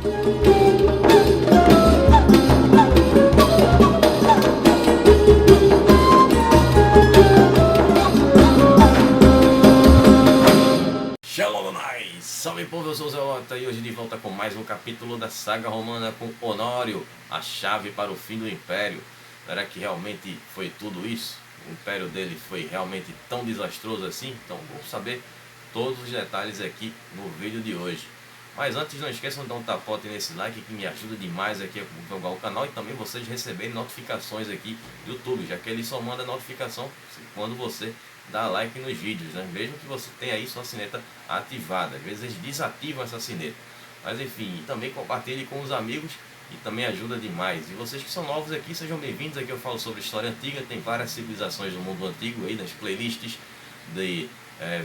Shalom Adonai! Salve povo, eu sou o Zelota e hoje de volta com mais um capítulo da saga romana com Honório, a chave para o fim do Império. Será que realmente foi tudo isso? O Império dele foi realmente tão desastroso assim? Então vamos saber todos os detalhes aqui no vídeo de hoje. Mas antes, não esqueçam de dar um tapote nesse like que me ajuda demais aqui a divulgar o canal e também vocês receberem notificações aqui do YouTube, já que ele só manda notificação quando você dá like nos vídeos, né? Mesmo que você tenha aí sua sineta ativada, às vezes eles desativam essa sineta. Mas enfim, também compartilhe com os amigos e também ajuda demais. E vocês que são novos aqui, sejam bem-vindos. Aqui eu falo sobre história antiga, tem várias civilizações do mundo antigo aí nas playlists de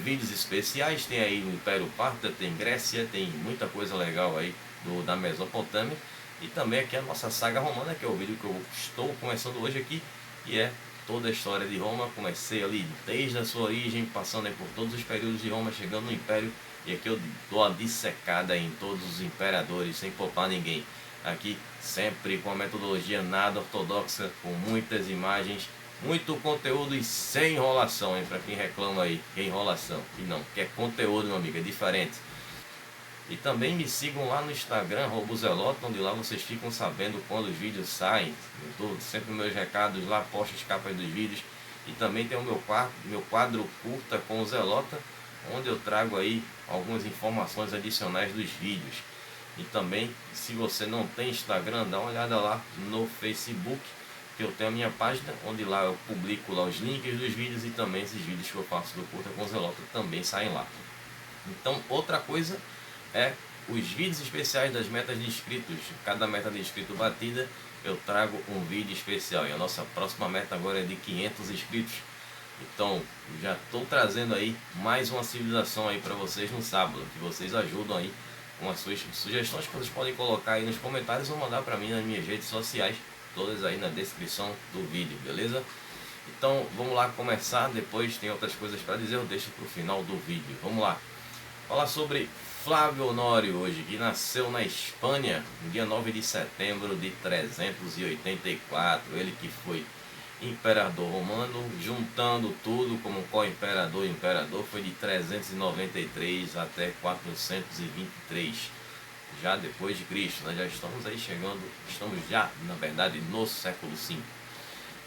vídeos especiais. Tem aí o Império Parta, tem Grécia, tem muita coisa legal aí da Mesopotâmia. E também aqui a nossa saga romana, que é o vídeo que eu estou começando hoje aqui, que é toda a história de Roma. Comecei ali desde a sua origem, passando aí por todos os períodos de Roma, chegando no Império. E aqui eu dou a dissecada em todos os imperadores, sem poupar ninguém. Aqui sempre com a metodologia nada ortodoxa, com muitas imagens, muito conteúdo e sem enrolação, hein? Para quem reclama aí que é enrolação, e não, que é conteúdo, meu amigo, é diferente. E também me sigam lá no Instagram, @zelota, onde lá vocês ficam sabendo quando os vídeos saem. Eu dou sempre meus recados lá, posto as capas dos vídeos. E também tem o meu quadro curta com o Zelota, onde eu trago aí algumas informações adicionais dos vídeos. E também, se você não tem Instagram, dá uma olhada lá no Facebook, que eu tenho a minha página, onde lá eu publico lá os links dos vídeos e também esses vídeos que eu faço do curta com o Zelota também saem lá. Então, outra coisa é os vídeos especiais das metas de inscritos. Cada meta de inscrito batida, eu trago um vídeo especial. E a nossa próxima meta agora é de 500 inscritos. Então, já estou trazendo aí mais uma civilização aí para vocês no sábado, que vocês ajudam aí com as suas sugestões que vocês podem colocar aí nos comentários ou mandar para mim nas minhas redes sociais, todas aí na descrição do vídeo, beleza? Então, vamos lá começar. Depois tem outras coisas para dizer, eu deixo para o final do vídeo. Vamos lá. Falar sobre Flávio Honório hoje, que nasceu na Espanha no dia 9 de setembro de 384. Ele que foi imperador romano, juntando tudo como co-imperador e imperador, foi de 393 até 423, já depois de Cristo. Nós já estamos aí chegando, estamos já, na verdade, no século V.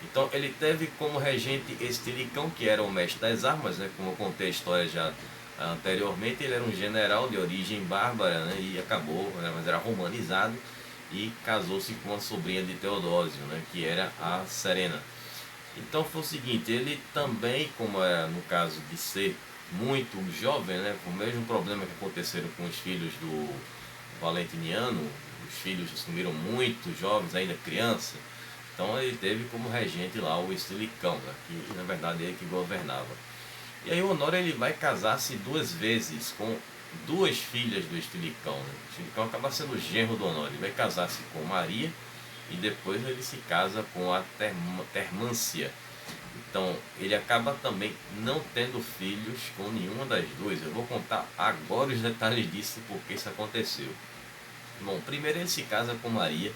Então ele teve como regente Estilicão, que era o mestre das armas, né? Como eu contei a história já anteriormente. Ele era um general de origem bárbara, né? E acabou, mas era romanizado, e casou-se com a sobrinha de Teodósio, né? Que era a Serena. Então foi o seguinte, ele também, como é no caso de ser muito jovem, né? Com o mesmo problema que aconteceram com os filhos do Valentiniano, os filhos sumiram muito jovens, ainda criança. Então ele teve como regente lá o Estilicão, né? Que na verdade é ele que governava. E aí o Honório ele vai casar-se duas vezes com duas filhas do Estilicão, né? O Estilicão acaba sendo o genro do Honório. Ele vai casar-se com Maria e depois ele se casa com a Termância. Então ele acaba também não tendo filhos com nenhuma das duas. Eu vou contar agora os detalhes disso, porque isso aconteceu. Bom, primeiro ele se casa com Maria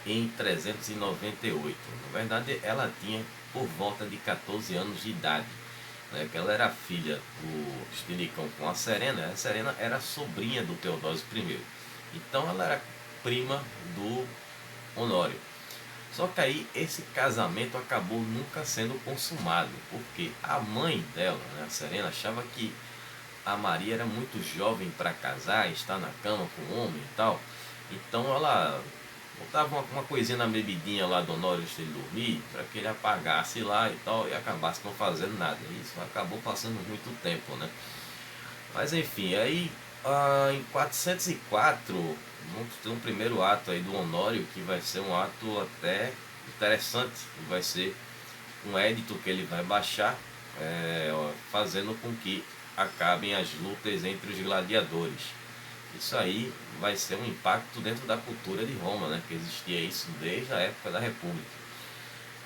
em 398. Na verdade ela tinha por volta de 14 anos de idade, né? Que ela era filha do Estilicão com a Serena. A Serena era sobrinha do Teodósio I. Então ela era prima do Honório. Só que aí esse casamento acabou nunca sendo consumado, porque a mãe dela, né, a Serena, achava que a Maria era muito jovem para casar, estar na cama com o homem e tal. Então ela botava uma coisinha na bebidinha lá do Honório antes de ele dormir, para que ele apagasse lá e tal, e acabasse não fazendo nada. Isso acabou passando muito tempo, né? Mas enfim, aí em 404, vamos ter um primeiro ato aí do Honório, que vai ser um ato até interessante. Vai ser um édito que ele vai baixar, fazendo com que acabem as lutas entre os gladiadores. Isso aí vai ser um impacto dentro da cultura de Roma, né? Que existia isso desde a época da República.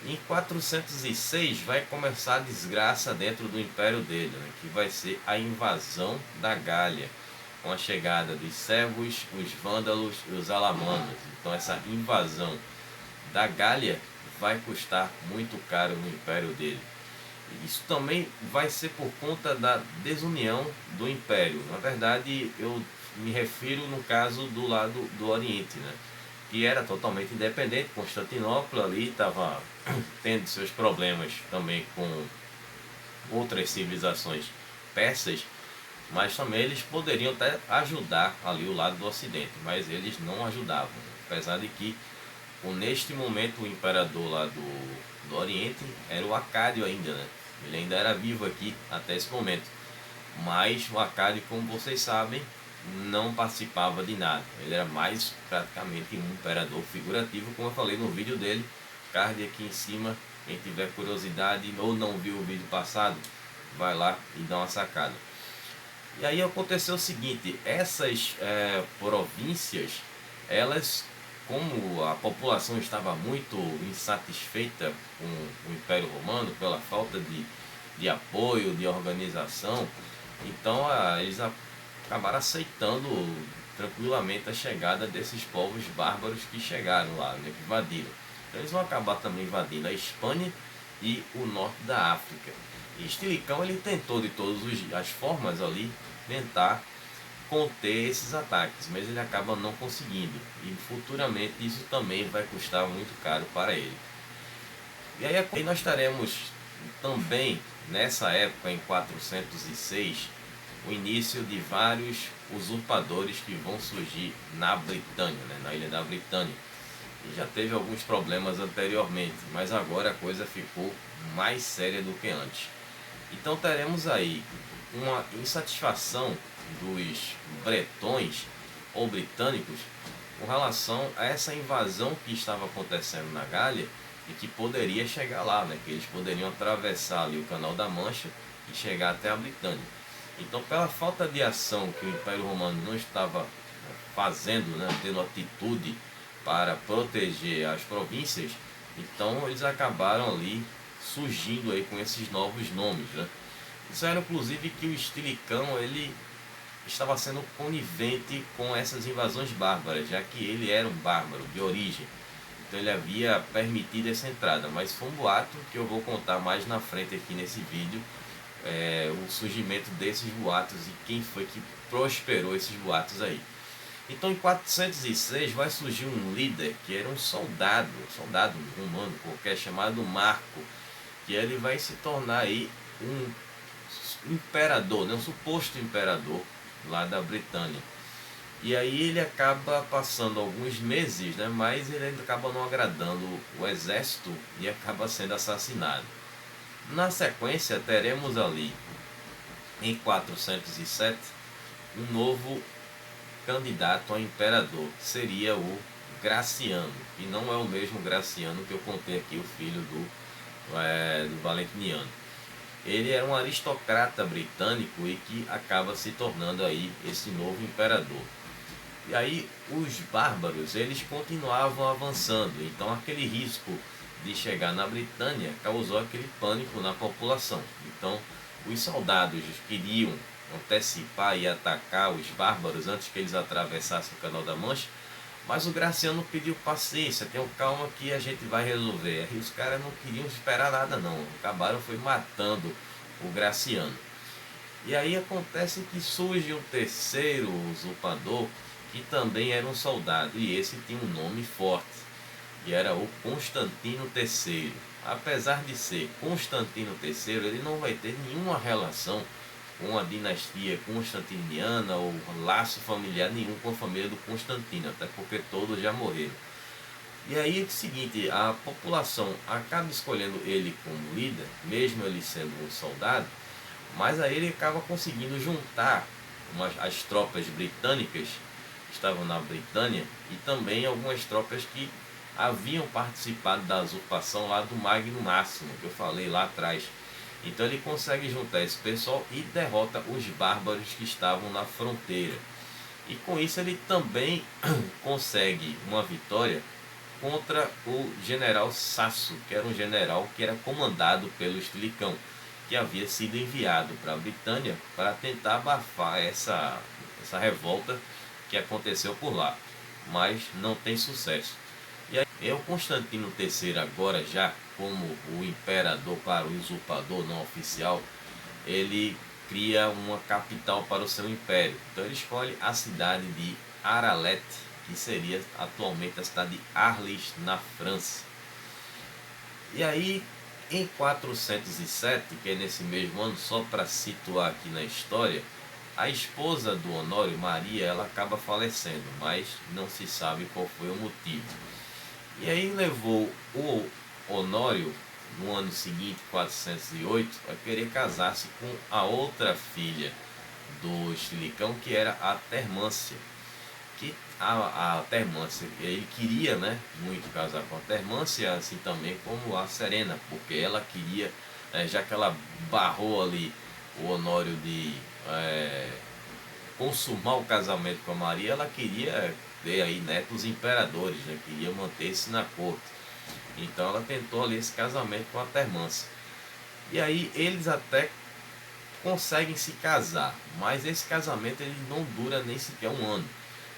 Em 406 vai começar a desgraça dentro do império dele, né? Que vai ser a invasão da Gália. com a chegada dos servos, os vândalos e os alamanos. Então essa invasão da Gália vai custar muito caro no império dele. Isso também vai ser por conta da desunião do império. Na verdade, eu me refiro no caso do lado do Oriente, né? Que era totalmente independente. Constantinopla ali estava tendo seus problemas também com outras civilizações persas, mas também eles poderiam até ajudar ali o lado do Ocidente, mas eles não ajudavam, apesar de que neste momento o imperador lá do Oriente era o Acádio ainda, né? Ele ainda era vivo aqui até esse momento, mas o Acádio, como vocês sabem, não participava de nada. Ele era mais praticamente um imperador figurativo, como eu falei no vídeo dele, card aqui em cima. Quem tiver curiosidade ou não viu o vídeo passado, vai lá e dá uma sacada. E aí aconteceu o seguinte, essas províncias, elas, como a população estava muito insatisfeita com o Império Romano, pela falta de apoio, de organização, então eles acabaram aceitando tranquilamente a chegada desses povos bárbaros que chegaram lá, né, que invadiram. Então eles vão acabar também invadindo a Espanha e o norte da África. E Estilicão, ele tentou de todas as formas ali tentar conter esses ataques, mas ele acaba não conseguindo, e futuramente isso também vai custar muito caro para ele. E aí nós teremos também nessa época, em 406, o início de vários usurpadores que vão surgir na Britânia, né, na ilha da Britânia. E já teve alguns problemas anteriormente, mas agora a coisa ficou mais séria do que antes. Então teremos aí uma insatisfação dos bretões ou britânicos com relação a essa invasão que estava acontecendo na Gália e que poderia chegar lá, né? Que eles poderiam atravessar ali o Canal da Mancha e chegar até a Britânia. Então, pela falta de ação que o Império Romano não estava fazendo, né, tendo atitude para proteger as províncias, então eles acabaram ali surgindo aí com esses novos nomes, né? Isso era inclusive que o Estilicão, ele estava sendo conivente com essas invasões bárbaras, já que ele era um bárbaro de origem. Então ele havia permitido essa entrada, mas foi um boato que eu vou contar mais na frente aqui nesse vídeo, o surgimento desses boatos e quem foi que prosperou esses boatos aí. Então em 406 vai surgir um líder que era um soldado romano qualquer, chamado Marco, que ele vai se tornar aí um imperador, né, um suposto imperador lá da Britânia. E aí ele acaba passando alguns meses, né, mas ele ainda acaba não agradando o exército e acaba sendo assassinado. Na sequência teremos ali em 407 um novo candidato a imperador, que seria o Graciano, e não é o mesmo Graciano que eu contei aqui, o filho do Valentiniano. Ele era um aristocrata britânico e que acaba se tornando aí esse novo imperador. E aí os bárbaros, eles continuavam avançando, então aquele risco de chegar na Britânia causou aquele pânico na população. Então os soldados queriam antecipar e atacar os bárbaros antes que eles atravessassem o Canal da Mancha, mas o Graciano pediu paciência, tenham calma que a gente vai resolver. E os caras não queriam esperar nada não, acabaram foi matando o Graciano. E aí acontece que surge um terceiro usurpador, que também era um soldado, e esse tinha um nome forte, e era o Constantino III. Apesar de ser Constantino III, ele não vai ter nenhuma relação com a dinastia constantiniana ou laço familiar nenhum com a família do Constantino, até porque todos já morreram. E aí é o seguinte, a população acaba escolhendo ele como líder, mesmo ele sendo um soldado, mas aí ele acaba conseguindo juntar as tropas britânicas que estavam na Britânia e também algumas tropas que haviam participado da usurpação lá do Magno Máximo, que eu falei lá atrás. Então ele consegue juntar esse pessoal e derrota os bárbaros que estavam na fronteira. E com isso ele também consegue uma vitória contra o general Sasso, que era um general que era comandado pelo Estilicão, que havia sido enviado para a Britânia para tentar abafar essa revolta que aconteceu por lá, mas não tem sucesso. E aí é o Constantino III agora, já como o imperador para o usurpador não oficial, ele cria uma capital para o seu império. Então ele escolhe a cidade de Aralete, que seria atualmente a cidade de Arles, na França. E aí, em 407, que é nesse mesmo ano, só para situar aqui na história, a esposa do Honório, Maria, ela acaba falecendo, mas não se sabe qual foi o motivo. E aí levou o Honório, no ano seguinte, 408, a querer casar-se com a outra filha do Estilicão, que era a Termância. Que a Termância, ele queria, né, muito casar com a Termância, assim também como a Serena, porque ela queria, já que ela barrou ali o Honório de consumar o casamento com a Maria, ela queria ter aí netos imperadores, né, queria manter-se na corte. Então ela tentou ali esse casamento com a Termância. E aí eles até conseguem se casar, mas esse casamento ele não dura nem sequer um ano,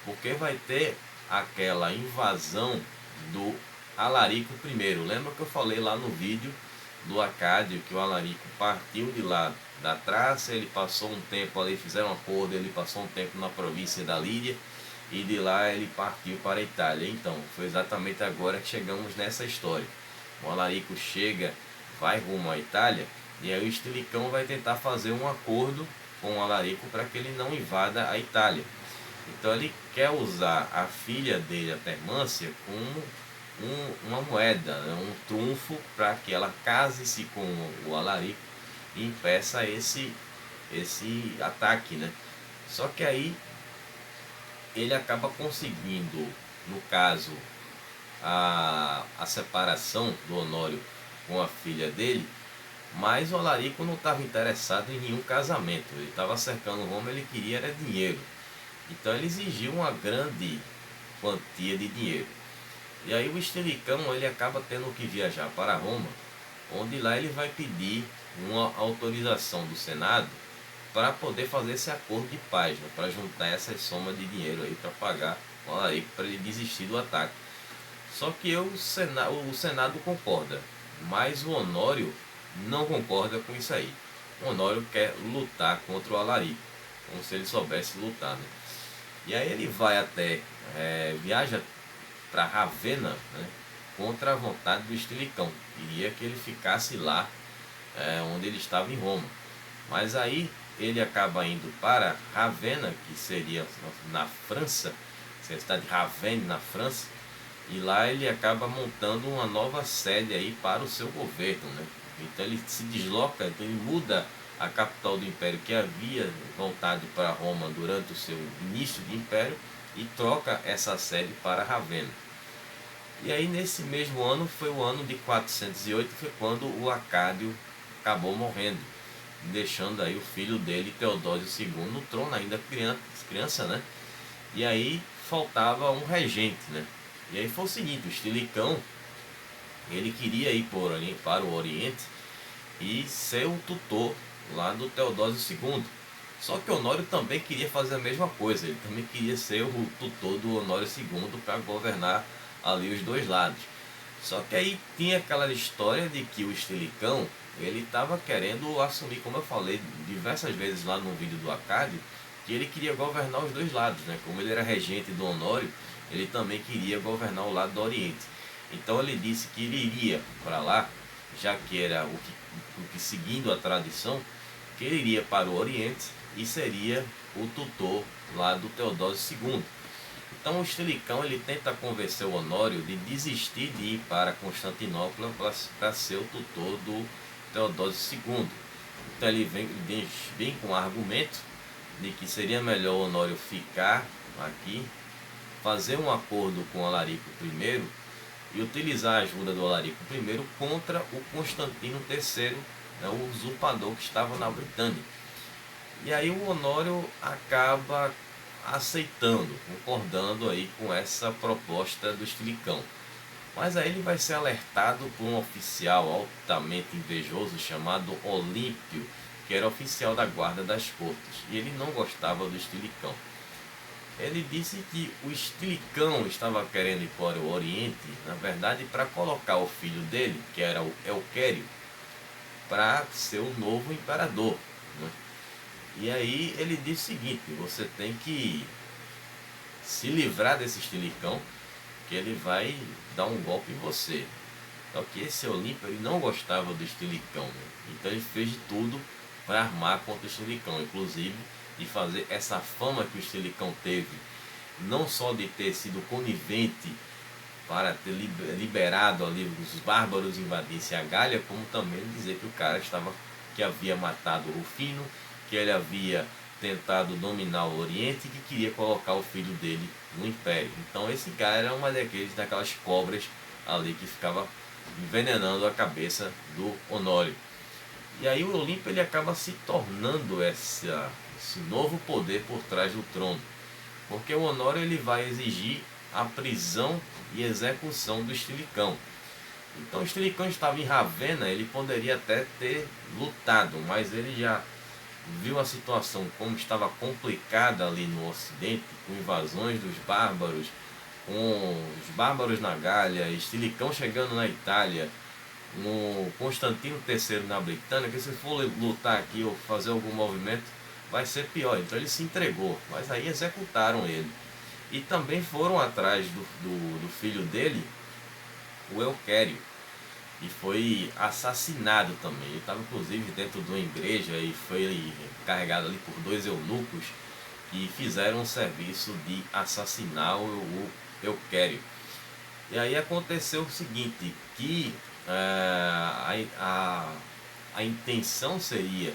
porque vai ter aquela invasão do Alarico I. Lembra que eu falei lá no vídeo do Acádio que o Alarico partiu de lá da Trácia, ele passou um tempo ali, fizeram um acordo, ele passou um tempo na província da Lídia, e de lá ele partiu para a Itália. Então, foi exatamente agora que chegamos nessa história. O Alarico chega, vai rumo à Itália, e aí o Estilicão vai tentar fazer um acordo com o Alarico para que ele não invada a Itália. Então ele quer usar a filha dele, a Termância, como uma moeda, né, um trunfo, para que ela case-se com o Alarico e impeça esse ataque, né? Só que aí ele acaba conseguindo, no caso, a separação do Honório com a filha dele, mas o Alarico não estava interessado em nenhum casamento. Ele estava cercando Roma, ele queria era dinheiro. Então ele exigiu uma grande quantia de dinheiro. E aí o Estilicão ele acaba tendo que viajar para Roma, onde lá ele vai pedir uma autorização do Senado para poder fazer esse acordo de paz, né, para juntar essas somas de dinheiro aí para pagar o Alarico para ele desistir do ataque. Só que o Senado concorda, mas o Honório não concorda com isso aí. O Honório quer lutar contra o Alarico, como se ele soubesse lutar, né? E aí ele vai até, viaja para Ravenna, né, contra a vontade do Estilicão. Queria que ele ficasse lá, onde ele estava em Roma. Mas aí ele acaba indo para Ravenna, que seria na França, a cidade de Ravenne, na França, e lá ele acaba montando uma nova sede aí para o seu governo, né? Então ele se desloca, então ele muda a capital do império, que havia voltado para Roma durante o seu início de império, e troca essa sede para Ravenna. E aí nesse mesmo ano, foi o ano de 408, foi quando o Acádio acabou morrendo, deixando aí o filho dele, Teodósio II, no trono, ainda criança, né? E aí faltava um regente, né? E aí foi o seguinte, o Estilicão, ele queria ir para o Oriente e ser o tutor lá do Teodósio II. Só que Honório também queria fazer a mesma coisa, ele também queria ser o tutor do Honório II para governar ali os dois lados. Só que aí tinha aquela história de que o Estilicão, ele estava querendo assumir, como eu falei diversas vezes lá no vídeo do Acádio, que ele queria governar os dois lados, né? Como ele era regente do Honório, ele também queria governar o lado do Oriente. Então ele disse que ele iria para lá, já que era o que seguindo a tradição, que ele iria para o Oriente e seria o tutor lá do Teodósio II. Então o Estilicão ele tenta convencer o Honório de desistir de ir para Constantinopla para ser o tutor do Teodósio II. Então ele vem com o argumento de que seria melhor o Honório ficar aqui, fazer um acordo com Alarico I e utilizar a ajuda do Alarico I contra o Constantino III, né, o usurpador que estava na Britânia. E aí o Honório acaba aceitando, concordando aí com essa proposta do Estilicão. Mas aí ele vai ser alertado por um oficial altamente invejoso chamado Olímpio, que era oficial da guarda das cortes, e ele não gostava do Estilicão. Ele disse que o Estilicão estava querendo ir para o Oriente, na verdade, para colocar o filho dele, que era o Elquério, para ser o novo imperador, né? E aí ele disse o seguinte: você tem que se livrar desse Estilicão, que ele vai dar um golpe em você. Só que esse Olímpio, ele não gostava do Estilicão, né? Então ele fez de tudo para armar contra o Estilicão, inclusive de fazer essa fama que o Estilicão teve, não só de ter sido conivente para ter liberado ali os bárbaros invadissem a Gália, como também dizer que o cara que havia matado o Rufino, que ele havia tentado dominar o Oriente e que queria colocar o filho dele no Império. Então esse cara era uma daquelas cobras ali que ficava envenenando a cabeça do Honório. E aí o Olímpio ele acaba se tornando esse novo poder por trás do trono, porque o Honório ele vai exigir a prisão e execução do Estilicão. Então o Estilicão estava em Ravenna, ele poderia até ter lutado, mas ele já viu a situação como estava complicada ali no Ocidente, com invasões dos bárbaros, com os bárbaros na Gália, Estilicão chegando na Itália, no Constantino III na Britânia, que se for lutar aqui ou fazer algum movimento vai ser pior. Então ele se entregou, mas aí executaram ele. E também foram atrás do filho dele, o Elquério, e foi assassinado também. Ele estava inclusive dentro de uma igreja e foi carregado ali por dois eunucos que fizeram um serviço de assassinar o Elquério. E aí aconteceu o seguinte, que a intenção seria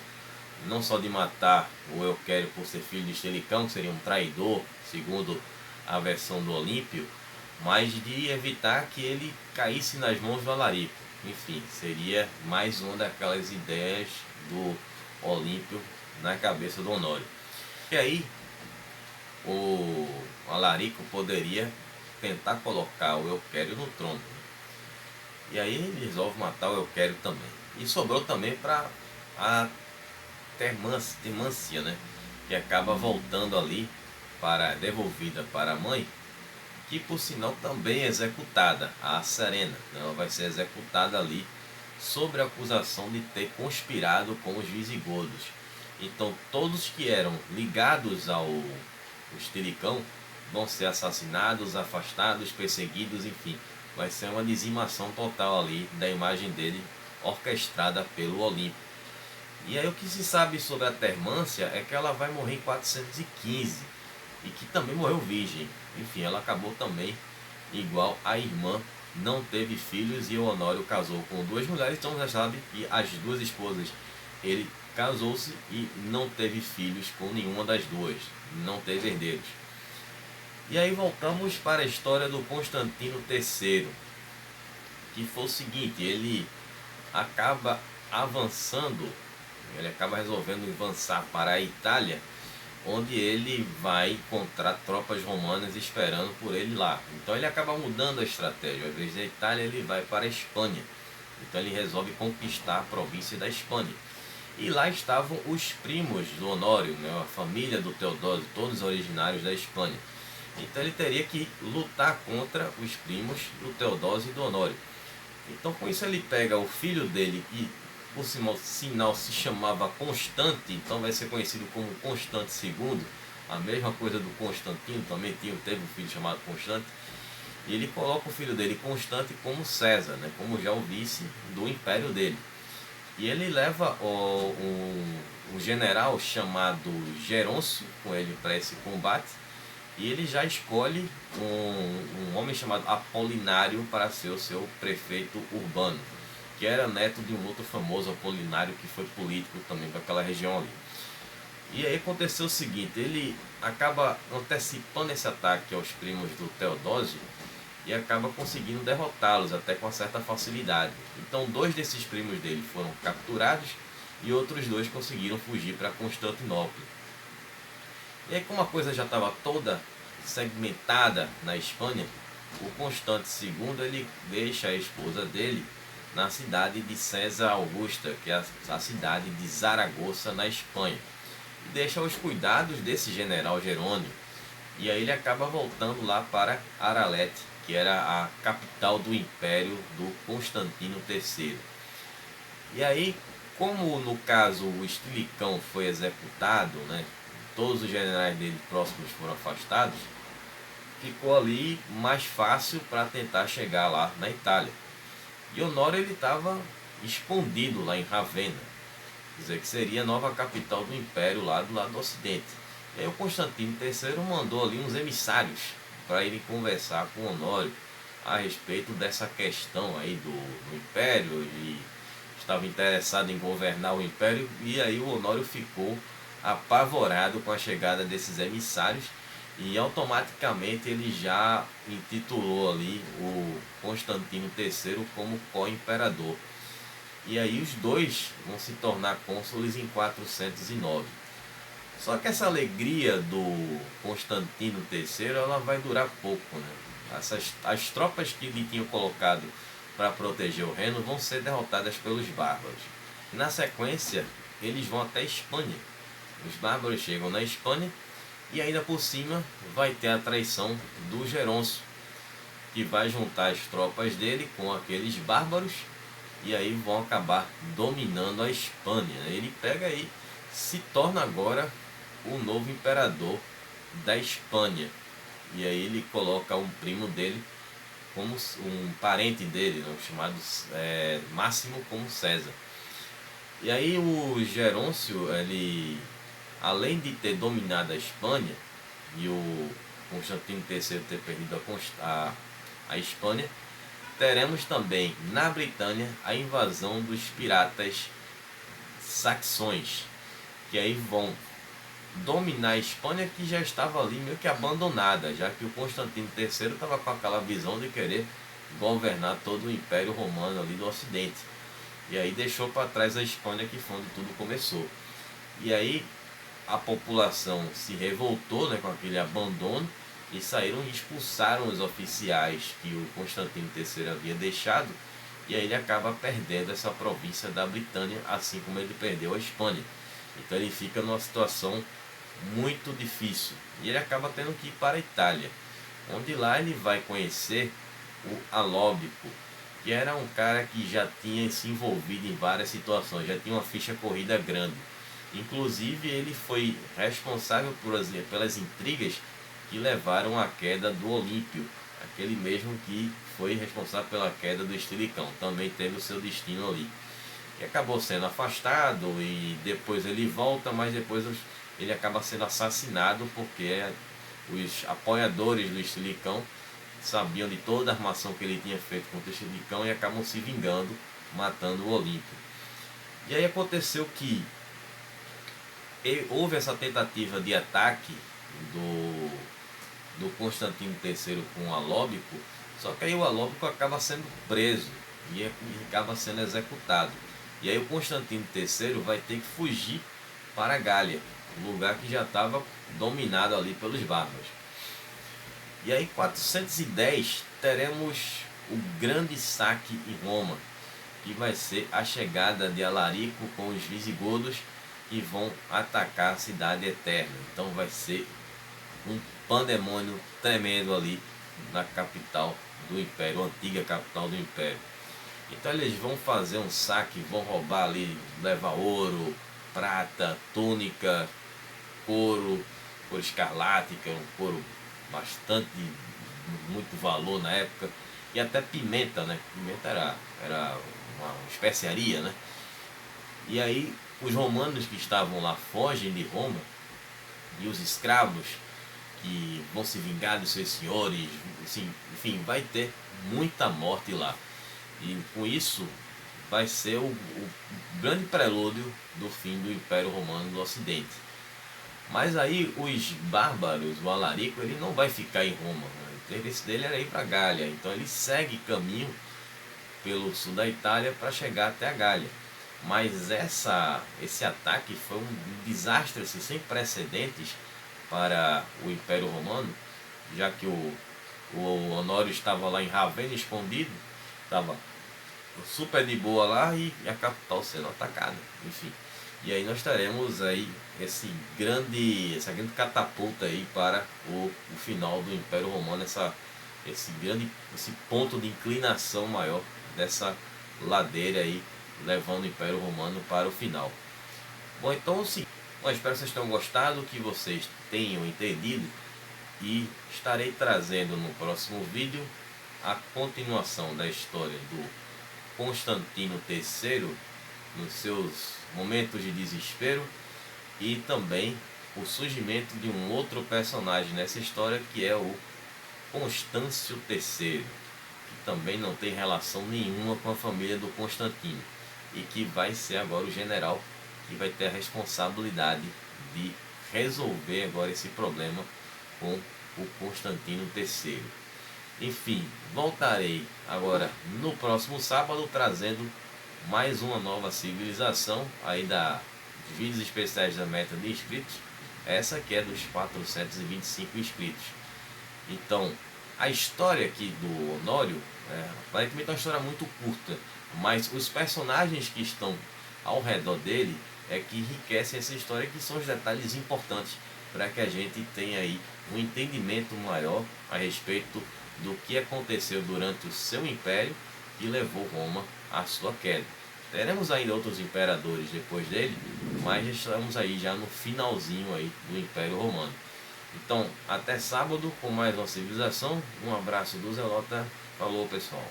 não só de matar o Elquério por ser filho de Estilicão, que seria um traidor, segundo a versão do Olímpio, mas de evitar que ele caísse nas mãos do Alarico. Enfim, seria mais uma daquelas ideias do Olímpio na cabeça do Honório. E aí o Alarico poderia tentar colocar o Elquério no trono. E aí ele resolve matar o Elquério também. E sobrou também para a Temância, né? Que acaba voltando ali, devolvida para a mãe, que por sinal também é executada, a Serena. Ela vai ser executada ali sobre a acusação de ter conspirado com os visigodos. Então todos que eram ligados ao Estilicão vão ser assassinados, afastados, perseguidos, enfim. Vai ser uma dizimação total ali da imagem dele, orquestrada pelo Olímpio. E aí o que se sabe sobre a Termância é que ela vai morrer em 415 e que também morreu virgem. Enfim, ela acabou também igual a irmã, não teve filhos, e o Honório casou com duas mulheres, então já sabe que as duas esposas, ele casou-se e não teve filhos com nenhuma das duas, não teve herdeiros. E aí voltamos para a história do Constantino III, que foi o seguinte: ele acaba avançando, ele acaba resolvendo avançar para a Itália, onde ele vai encontrar tropas romanas esperando por ele lá. Então ele acaba mudando a estratégia. Ao invés da Itália, ele vai para a Espanha. Então ele resolve conquistar a província da Espanha. E lá estavam os primos do Honório, né, a família do Teodósio, todos originários da Espanha. Então ele teria que lutar contra os primos do Teodósio e do Honório. Então com isso ele pega o filho dele, que por sinal se chamava Constante, então vai ser conhecido como Constante II, a mesma coisa do Constantino, também teve um filho chamado Constante, e ele coloca o filho dele Constante como César, né, como já o vice do império dele. E ele leva um general chamado Gerôncio com ele para esse combate, e ele já escolhe um homem chamado Apolinário para ser o seu prefeito urbano, que era neto de um outro famoso Apolinário que foi político também para aquela região ali. E aí aconteceu o seguinte: ele acaba antecipando esse ataque aos primos do Teodósio e acaba conseguindo derrotá-los até com uma certa facilidade. Então 2 desses primos dele foram capturados e outros 2 conseguiram fugir para Constantinopla. E aí, como a coisa já estava toda segmentada na Espanha, o Constante II ele deixa a esposa dele na cidade de César Augusta, que é a cidade de Zaragoza, na Espanha, e deixa aos cuidados desse general Jerônimo. E aí ele acaba voltando lá para Aralete, que era a capital do Império do Constantino III. E aí, como no caso o Estilicão foi executado, né, todos os generais dele próximos foram afastados, ficou ali mais fácil para tentar chegar lá na Itália. E Honório ele estava escondido lá em Ravenna, quer dizer que seria a nova capital do Império lá do lado do Ocidente. E aí o Constantino III mandou ali uns emissários para irem conversar com Honório a respeito dessa questão aí do Império. Ele estava interessado em governar o Império, e aí o Honório ficou apavorado com a chegada desses emissários, e automaticamente ele já intitulou ali o Constantino III como co-imperador. E aí os dois vão se tornar cônsules em 409. Só que essa alegria do Constantino III ela vai durar pouco, né? As tropas que ele tinha colocado para proteger o reino vão ser derrotadas pelos bárbaros. Na sequência, eles vão até a Espanha. Os bárbaros chegam na Espanha e ainda por cima vai ter a traição do Gerôncio, que vai juntar as tropas dele com aqueles bárbaros e aí vão acabar dominando a Espanha. Ele pega aí, se torna agora o novo imperador da Espanha. E aí ele coloca um primo dele como um parente dele, né, chamado Máximo como César. E aí o Gerôncio, ele, além de ter dominado a Espanha e o Constantino III ter perdido a Espanha, teremos também na Britânia a invasão dos piratas saxões, que aí vão dominar a Espanha, que já estava ali meio que abandonada, já que o Constantino III estava com aquela visão de querer governar todo o Império Romano ali do Ocidente. E aí deixou para trás a Espanha, que foi onde tudo começou. E aí a população se revoltou, né, com aquele abandono, e saíram e expulsaram os oficiais que o Constantino III havia deixado, e aí ele acaba perdendo essa província da Britânia, assim como ele perdeu a Espanha. Então ele fica numa situação muito difícil, e ele acaba tendo que ir para a Itália, onde lá ele vai conhecer o Alóbico, que era um cara que já tinha se envolvido em várias situações, já tinha uma ficha corrida grande. Inclusive ele foi responsável pelas intrigas que levaram à queda do Olímpio, aquele mesmo que foi responsável pela queda do Estilicão, também teve o seu destino ali. E acabou sendo afastado, e depois ele volta, mas depois ele acaba sendo assassinado, porque os apoiadores do Estilicão sabiam de toda a armação que ele tinha feito contra o Estilicão e acabam se vingando, matando o Olímpio. E aí aconteceu que houve essa tentativa de ataque do Constantino III com o Alóbico, só que aí o Alóbico acaba sendo preso e acaba sendo executado. E aí o Constantino III vai ter que fugir para a Gália, um lugar que já estava dominado ali pelos bárbaros. E aí em 410 teremos o grande saque em Roma, que vai ser a chegada de Alarico com os visigodos, que vão atacar a cidade eterna. Então vai ser um pandemônio tremendo ali na capital do Império, antiga capital do Império. Então eles vão fazer um saque, vão roubar ali, levar ouro, prata, túnica, couro escarlate, que é um couro bastante, muito valor na época, e até pimenta, né? Pimenta era uma especiaria, né? E aí os romanos que estavam lá fogem de Roma, e os escravos que vão se vingar dos seus senhores, assim, enfim, vai ter muita morte lá. E com isso vai ser o grande prelúdio do fim do Império Romano do Ocidente. Mas aí os bárbaros, o Alarico, ele não vai ficar em Roma, né? O interesse dele era ir para a Gália, então ele segue caminho pelo sul da Itália para chegar até a Gália. Mas esse ataque foi um desastre assim, sem precedentes para o Império Romano, já que o Honório estava lá em Ravenna escondido, estava super de boa lá, e a capital sendo atacada, enfim. E aí nós teremos aí essa grande catapulta aí para o final do Império Romano, esse ponto de inclinação maior dessa ladeira aí, levando o Império Romano para o final. Bom, então sim, bom, espero que vocês tenham gostado, que vocês tenham entendido, e estarei trazendo no próximo vídeo a continuação da história do Constantino III nos seus momentos de desespero, e também o surgimento de um outro personagem nessa história, que é o Constâncio III, que também não tem relação nenhuma com a família do Constantino, e que vai ser agora o general que vai ter a responsabilidade de resolver agora esse problema com o Constantino III. Enfim, voltarei agora no próximo sábado trazendo mais uma nova civilização aí dos vídeos especiais da meta de inscritos. Essa que é dos 425 inscritos. Então, a história aqui do Honório aparentemente é uma história muito curta, mas os personagens que estão ao redor dele é que enriquecem essa história, que são os detalhes importantes para que a gente tenha aí um entendimento maior a respeito do que aconteceu durante o seu império que levou Roma à sua queda. Teremos ainda outros imperadores depois dele, mas já estamos aí já no finalzinho aí do Império Romano. Então, até sábado com mais uma civilização. Um abraço do Zelota. Falou, pessoal.